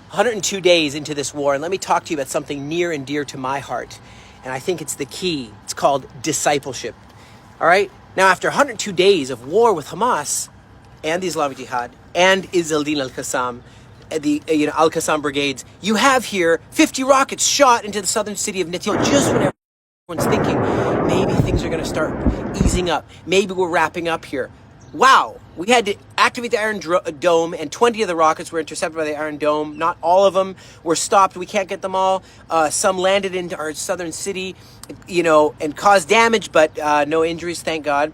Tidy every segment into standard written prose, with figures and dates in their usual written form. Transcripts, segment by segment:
102 days into this war, and let me talk to you about something near and dear to my heart. And I think it's the key. It's called discipleship. All right? Now, after 102 days of war with Hamas and the Islamic Jihad and Izzeldin al-Qassam, the al-Qassam brigades, you have here 50 rockets shot into the southern city of Netion just when everyone's thinking, maybe things are going to start easing up. Maybe we're wrapping up here. Wow, we had to activate the Iron Dome, and 20 of the rockets were intercepted by the Iron Dome. Not all of them were stopped. We can't get them all. Some landed into our southern city, and caused damage, but no injuries, thank God.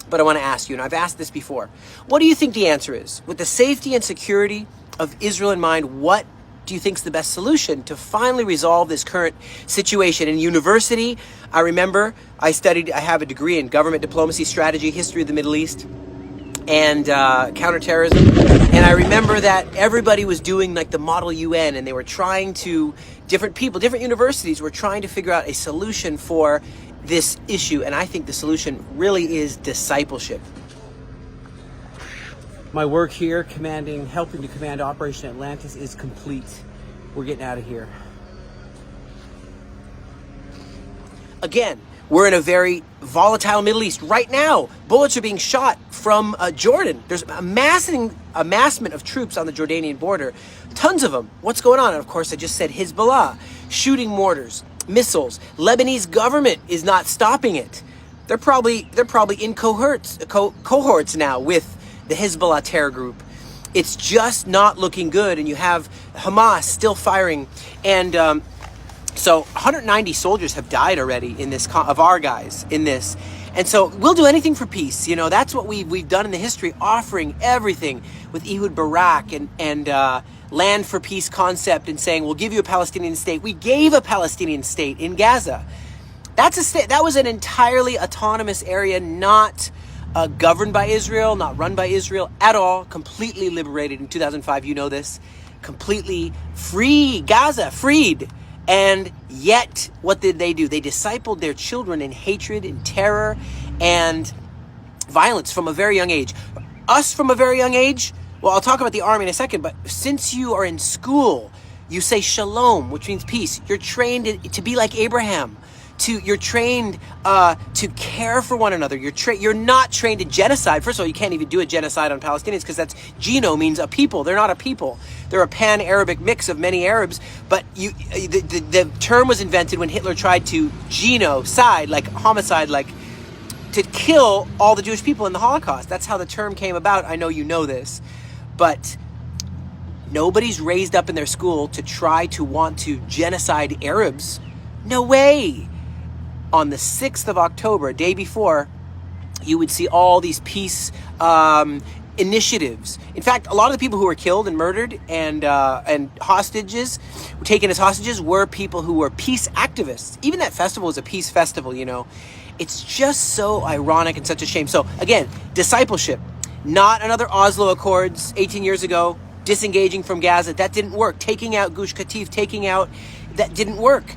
But I want to ask you, and I've asked this before, what do you think the answer is? With the safety and security of Israel in mind, what do you think is the best solution to finally resolve this current situation? In university, I remember I have a degree in government diplomacy, strategy, history of the Middle East, and counterterrorism. And I remember that everybody was doing like the Model UN, and they were trying to, different universities were trying to figure out a solution for this issue. And I think the solution really is discipleship. My work here helping to command Operation Atlantis is complete. We're getting out of here. Again, we're in a very volatile Middle East. Right now, bullets are being shot from Jordan. There's a massment of troops on the Jordanian border. Tons of them. What's going on? And of course, I just said Hezbollah, shooting mortars, missiles. Lebanese government is not stopping it. They're probably in cohorts now with the Hezbollah terror group. It's just not looking good, and you have Hamas still firing, and so 190 soldiers have died already in this of our guys in this, and so we'll do anything for peace. That's what we've done in the history, offering everything with Ehud Barak and land for peace concept, and saying we'll give you a Palestinian state. We gave a Palestinian state in Gaza. That's a state that was an entirely autonomous area, not governed by Israel, not run by Israel at all, completely liberated in 2005. You know this. Completely free. Gaza, freed. And yet, what did they do? They discipled their children in hatred, in terror, and violence from a very young age. Us from a very young age, well, I'll talk about the army in a second, but since you are in school, you say shalom, which means peace. You're trained to be like Abraham. You're trained to care for one another. You're not trained to genocide. First of all, you can't even do a genocide on Palestinians because that's geno means a people. They're not a people. They're a pan-Arabic mix of many Arabs. But the term was invented when Hitler tried to genocide, like homicide, like to kill all the Jewish people in the Holocaust. That's how the term came about. I know you know this, but nobody's raised up in their school to try to want to genocide Arabs. No way. On the 6th of October, a day before, you would see all these peace initiatives. In fact, a lot of the people who were killed and murdered and hostages, taken as hostages, were people who were peace activists. Even that festival was a peace festival, It's just so ironic and such a shame. So again, discipleship, not another Oslo Accords 18 years ago, disengaging from Gaza. That didn't work. Taking out Gush Katif, that didn't work.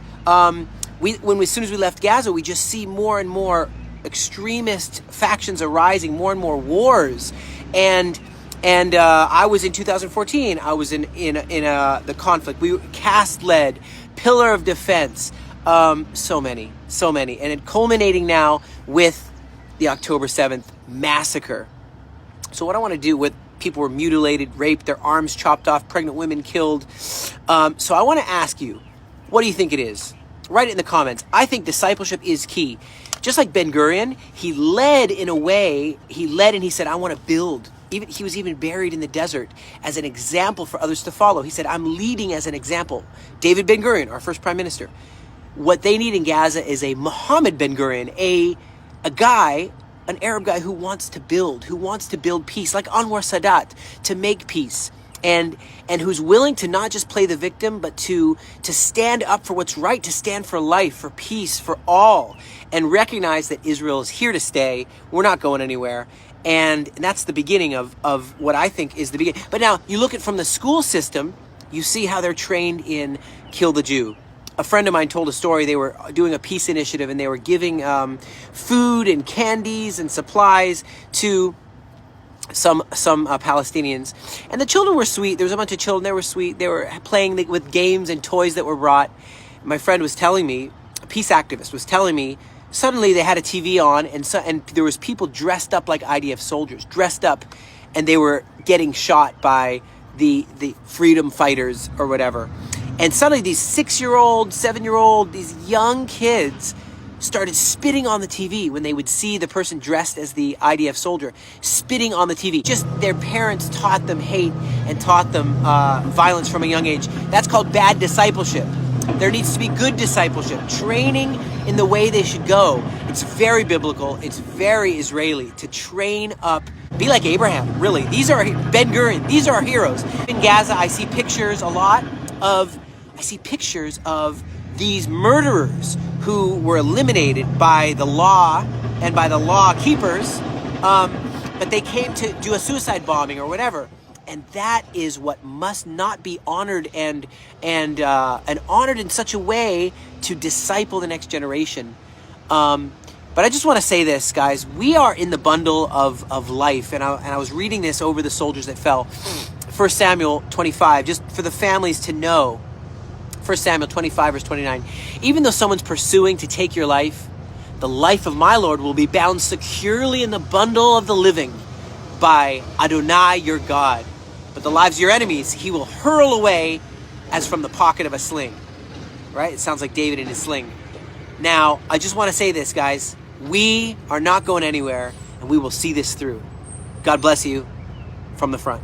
As soon as we left Gaza, we just see more and more extremist factions arising, more and more wars, and I was in 2014. I was in the conflict. We were caste-led, pillar of defense. So many, and it culminating now with the October 7th massacre. So what I want to do with people were mutilated, raped, their arms chopped off, pregnant women killed. So I want to ask you, what do you think it is? Write it in the comments. I think discipleship is key. Just like Ben-Gurion, he led and he said, I want to build. He was even buried in the desert as an example for others to follow. He said, I'm leading as an example. David Ben-Gurion, our first prime minister. What they need in Gaza is a Mohammed Ben-Gurion, a guy, an Arab guy who wants to build peace, like Anwar Sadat, to make peace. And who's willing to not just play the victim, but to stand up for what's right, to stand for life, for peace, for all, and recognize that Israel is here to stay. We're not going anywhere. And that's the beginning of what I think is the beginning. But now, you look at from the school system, you see how they're trained in kill the Jew. A friend of mine told a story. They were doing a peace initiative, and they were giving food and candies and supplies to some Palestinians, and the children were sweet. There was a bunch of children. They were sweet. They were playing with games and toys that were brought. My friend was telling me, a peace activist was telling me, suddenly they had a TV on, and there was people dressed up like IDF soldiers, dressed up, and they were getting shot by the freedom fighters or whatever. And suddenly these 6-year-old, 7-year-old, these young kids started spitting on the TV when they would see the person dressed as the IDF soldier, spitting on the TV. Just their parents taught them hate and taught them violence from a young age. That's called bad discipleship. There needs to be good discipleship, training in the way they should go. It's very biblical. It's very Israeli to train up. Be like Abraham, really. These are Ben-Gurion. These are our heroes. In Gaza, I see pictures of these murderers who were eliminated by the law and by the law keepers, but they came to do a suicide bombing or whatever. And that is what must not be honored and honored in such a way to disciple the next generation. But I just want to say this, guys. We are in the bundle of life, and I was reading this over the soldiers that fell. 1 Samuel 25, just for the families to know. 1 Samuel 25, verse 29. Even though someone's pursuing to take your life, the life of my Lord will be bound securely in the bundle of the living by Adonai your God. But the lives of your enemies he will hurl away as from the pocket of a sling. Right? It sounds like David in his sling. Now, I just want to say this, guys. We are not going anywhere, and we will see this through. God bless you from the front.